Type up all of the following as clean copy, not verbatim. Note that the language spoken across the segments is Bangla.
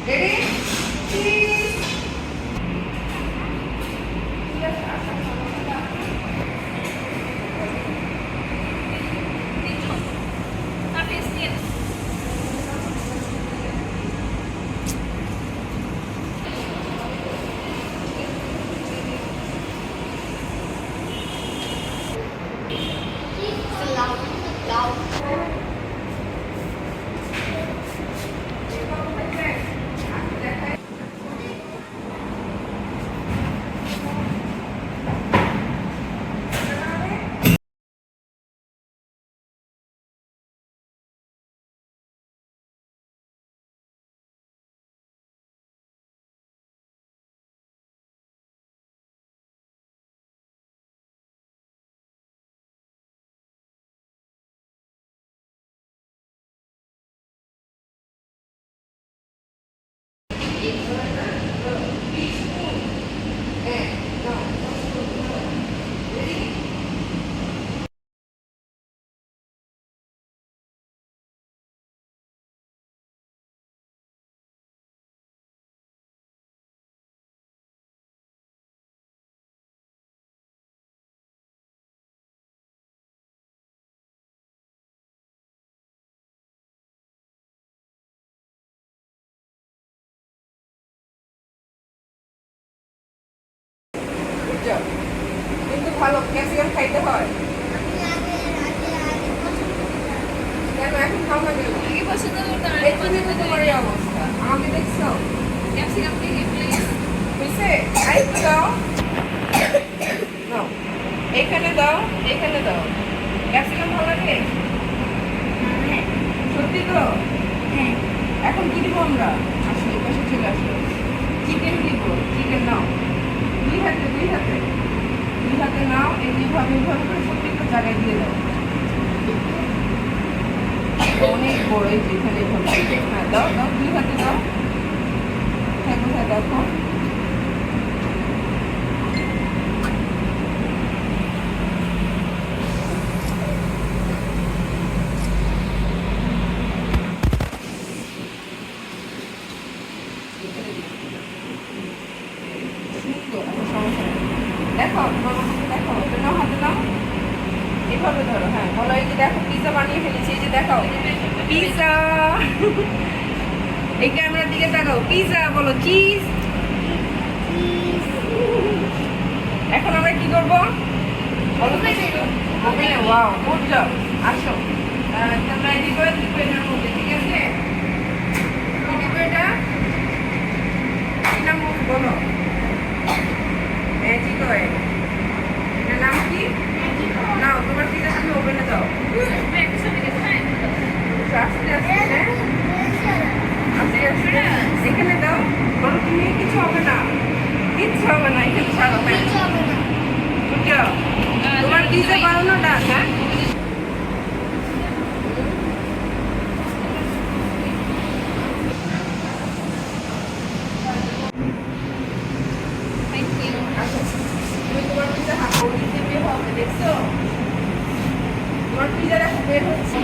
রেডি চিজ কিন্তু ভালো ক্যাপসিকাম খাইতে হয় কেন এখন খাও না কেন আগে পছন্দ করতাম এই তুমি তো তোমার এই অবস্থা আমাকে দেখছো ক্যাপসিকাম থেকে প্লিজ বুঝছে আরেকটু দাও নাও এখানে দাও ক্যাপসিকাম ভালো লাগে সত্যি তো হ্যাঁ এখন কি দিব আমরা আসো এই পাশে চলে আসো চিকেন দিব চিকেন নাও দুই হাতে নাও এইভাবে করে প্রত্যেকটা জায়গায় দিয়ে দাও অনেক বড় এই যেখানে হ্যাঁ দাও দুই হাতে দাও হ্যাঁ কোথায় দেখো দেখো দেখো নাও হাতে নাও এভাবে ধরো হ্যাঁ বলো এই যে দেখো পিৎজা বানিয়ে ফেলেছি এই যে দেখো পিৎজা এই ক্যামেরার দিকে তাকাও পিৎজা বলো চিজ এখন আমরা কি করবো ওভেনে ওয়াও গুড জব আসো তোমরা রেডি করে দিবে এটার মধ্যে ঠিক আছে কি দিবে এটা কি নাম বলো ম্যাজিক অয়েল এটার নাম কি নাও তোমার পিৎজা তুমি ওভেনে দাও আস্তে আস্তে হ্যাঁ আস্তে আস্তে এখানে দাও বলো তুমি কিছু হবে না এখানে ছাড়ো হ্যাঁ বুঝছো তোমার পিৎজা বানানোটা হ্যাঁ থ্যাংক ইউ তুমি তোমার পিৎজা দিতে বের হবে দেখছো তোমার পিৎজা দেখো বের হচ্ছে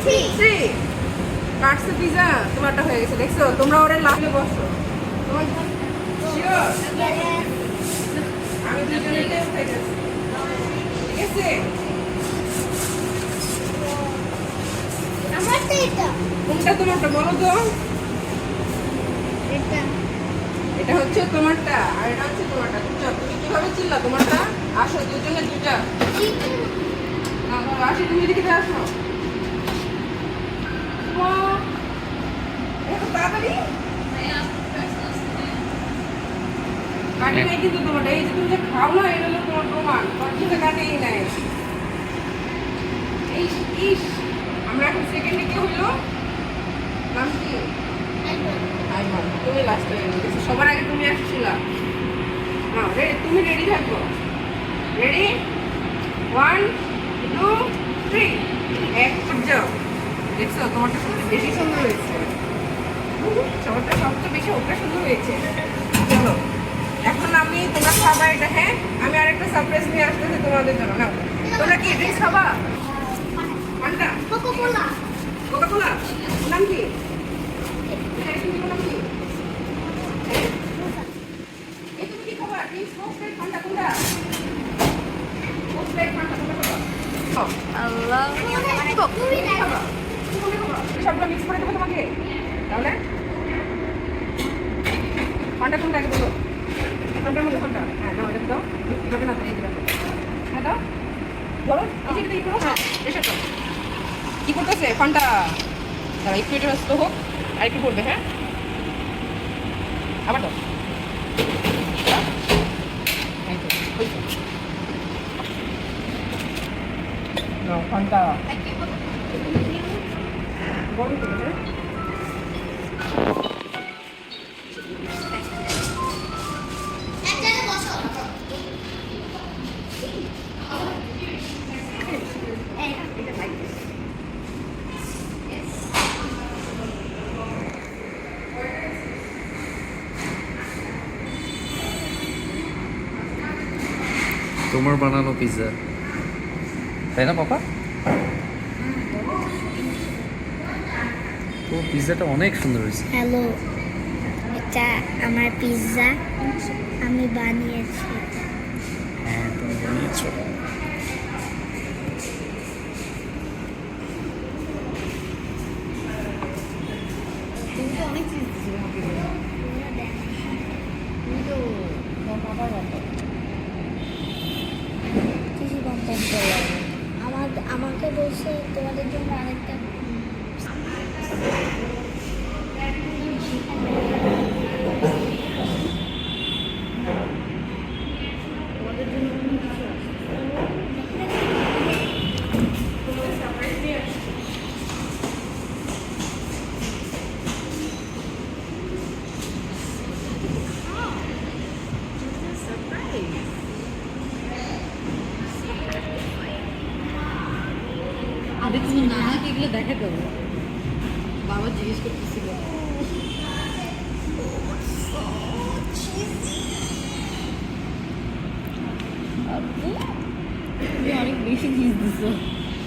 থ্রি কাটছে পিজা তোমারটা হয়ে গেছে দেখছো তোমরা ওরে লাফে বসো তোমার শিওর আমি দুজনেই উঠে গেছি ঠিক আছে কোনটা তোমারটা বলো তো এটা হচ্ছে তোমারটা আর এটা হচ্ছে তোমারটা তুমি কিভাবে চিল্লা তোমারটা আসো দুজনে দুইটা আসো তুমি এদিকে আসো তাড়াতাড়ি কাটে নাই কিন্তু তোমারটা এই যে তুমি যে খাও না এটা হলো তোমার প্রমাণ তোমার কাটেই নাই ইস আমরা এখন সেকেন্ডে কি হইলো নাম কি আইমান তুমি লাস্টে গেছো সবার আগে তুমি আসছিলা হ্যাঁ রেডি তুমি রেডি থাকো রেডি 1 2 3 এক যাও দেখছো তোমারটা বেশি সুন্দর হয়েছে সবারটা সবচেয়ে বেশি ওটা সুন্দর হয়েছে চলো এখন আমি তোমার খাবা এটা হ্যাঁ আমি আরেকটা সারপ্রাইজ নিয়ে আসতেছি তোমাদের জন্য নাও তোমরা কি ড্রিঙ্কস খাবা কোনটা কোকা কোলা নাম কি নাম কি এই তুমি কি খাবা ড্রিঙ্কস স্প্রাইট ঠান্ডা কোনটা স্প্রাইট ঠান্ডা কোনটা খাবা আল্লাহ তুমি খাবা সবটা মিক্স করে দেবো তোমাকে তাহলে কোনটা কোনটা আগে বলো কোনটার মধ্যে কোনটা হ্যাঁ নাও এটা দাও এভাবে না এই দিলাম হ্যাঁ দাও বলো এই যে একটু হ্যাঁ এসে তো কি করতেছে কোনটা তারা একটু এটা ব্যস্ত হোক আর একটু করবে হ্যাঁ আবার দাও কোনটা গরম করে হ্যাঁ তোমার বানানো পিৎজা তাই না পাপা তো পিৎজাটা অনেক সুন্দর হয়েছে হ্যালো এটা আমার পিৎজা আমি বানিয়েছি হ্যাঁ তুমি বানিয়েছো তুমি তো অনেক চিজ দিচ্ছি আমাকে তুমি তো তোমার বাবার বাবা কিছু কমপ্লেন করলাম আমাকে বলছে তোমাদের জন্য আরেকটা তোমাদের জন্য কোনো কিছু আছে তোমাদের সারপ্রাইজ নিয়ে আসছি আরে তুমি নানাকে এগুলো দেখে দেবো বাবা জিজ্ঞেস করতেছিল তুমি অনেক বেশি চিজ দিছো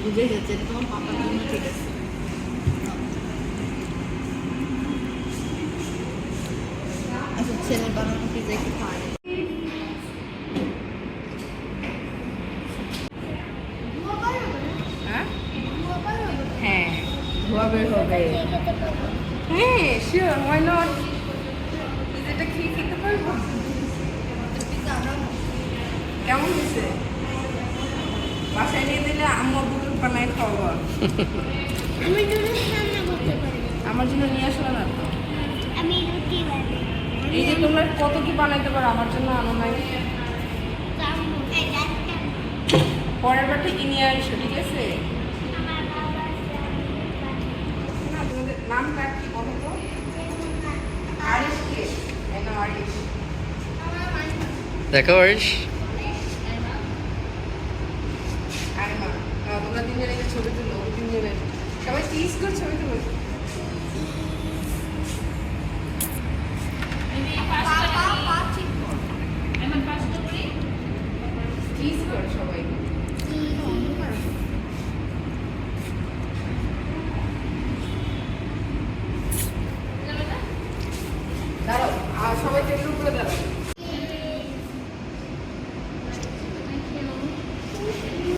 বুঝে যাচ্ছে এটা তোমার পাপার জন্য ঠিক আছে আচ্ছা ছেলের বানানো পিজা একটু খাওয়াই হ্যাঁ হ্যাঁ ধোয়া বের হবে হ্যাঁ শিওর ওয়াই নট এটা খেয়ে খেতে পারবো কেমন হয়েছে বাসায় নিয়ে দিলে আম্মা বুকের বানায় খাওয়া আমি নুডলস রান্না করতে পারি আমার জন্য নিয়ে আসলো না তো আমি রুটি বানাই এই যে তোমরা কত কি বানাইতে পারো আমার জন্য আনো নাই পরের বার থেকে নিয়ে আসো ঠিক আছে না তোমাদের নামটা কি বলো তো আরিশ কে এটা আরিশ দেখো আরিশ আরে মা তোমরা তিনজনে যে ছবি তুলো তিনজনে সবাই চিজ করে ছবি তুলো চিজ কর সবাই